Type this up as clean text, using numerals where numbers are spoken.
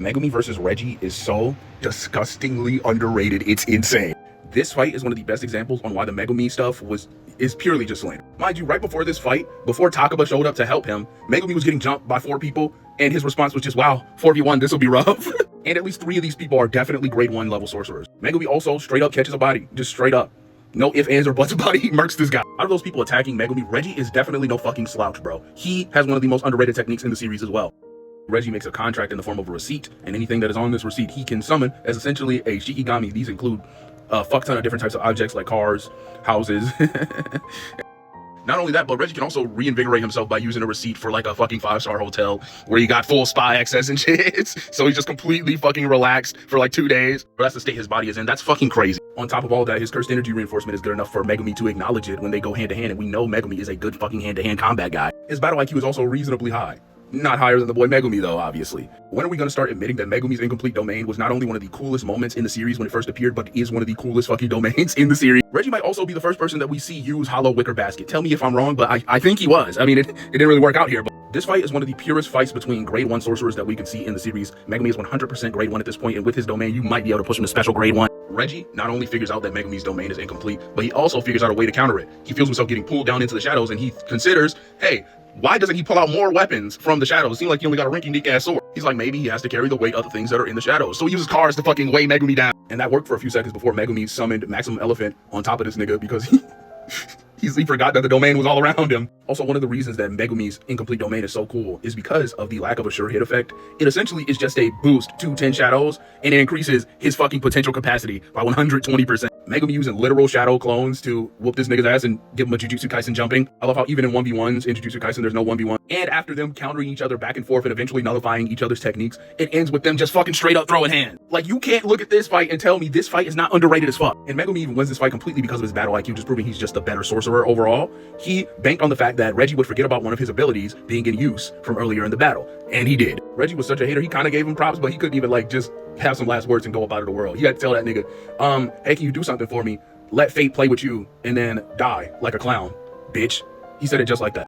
Megumi versus Reggie is so disgustingly underrated. It's insane. This fight is one of the best examples on why the Megumi stuff is purely just slander. Mind you, right before this fight, before Takaba showed up to help him, Megumi was getting jumped by 4 people, and his response was just, wow, 4v1, this will be rough. And at least 3 of these people are definitely grade 1 level sorcerers. Megumi also straight up catches a body, just straight up. No ifs, ands, or buts about it, he murks this guy. Out of those people attacking Megumi, Reggie is definitely no fucking slouch, bro. He has one of the most underrated techniques in the series as well. Reggie makes a contract in the form of a receipt, and anything that is on this receipt he can summon as essentially a Shikigami. These include a fuck ton of different types of objects like cars, houses. Not only that, but Reggie can also reinvigorate himself by using a receipt for like a fucking 5-star hotel where he got full spa access and shit. So he's just completely fucking relaxed for like 2 days. But that's the state his body is in. That's fucking crazy. On top of all that, his cursed energy reinforcement is good enough for Megumi to acknowledge it when they go hand to hand. And we know Megumi is a good fucking hand-to-hand combat guy. His battle IQ is also reasonably high. Not higher than the boy Megumi though, obviously. When are we gonna start admitting that Megumi's incomplete domain was not only one of the coolest moments in the series when it first appeared, but is one of the coolest fucking domains in the series? Reggie might also be the first person that we see use Hollow Wicker Basket. Tell me if I'm wrong, but I think he was. I mean, it didn't really work out here, but this fight is one of the purest fights between grade 1 sorcerers that we can see in the series. Megumi is 100% grade 1 at this point, and with his domain, you might be able to push him to special grade 1. Reggie not only figures out that Megumi's domain is incomplete, but he also figures out a way to counter it. He feels himself getting pulled down into the shadows, and he considers, hey, why doesn't he pull out more weapons from the shadows? It seems like he only got a rinky-dink ass sword. He's like, maybe he has to carry the weight of the things that are in the shadows. So he uses cars to fucking weigh Megumi down. And that worked for a few seconds before Megumi summoned Maximum Elephant on top of this nigga because he forgot that the domain was all around him. Also, one of the reasons that Megumi's incomplete domain is so cool is because of the lack of a sure hit effect. It essentially is just a boost to 10 shadows, and it increases his fucking potential capacity by 120%. Megumi using literal shadow clones to whoop this nigga's ass and give him a Jujutsu Kaisen jumping. I love how even in 1v1s in Jujutsu Kaisen, there's no 1v1. And after them countering each other back and forth and eventually nullifying each other's techniques, it ends with them just fucking straight up throwing hands. Like, you can't look at this fight and tell me this fight is not underrated as fuck. And Megumi even wins this fight completely because of his battle IQ, just proving he's just a better sorcerer overall. He banked on the fact that Reggie would forget about one of his abilities being in use from earlier in the battle. And he did. Reggie was such a hater, he kind of gave him props, but he couldn't even like just have some last words and go up out of the world. He had to tell that nigga, hey, can you do something for me? Let fate play with you and then die like a clown, bitch. He said it just like that.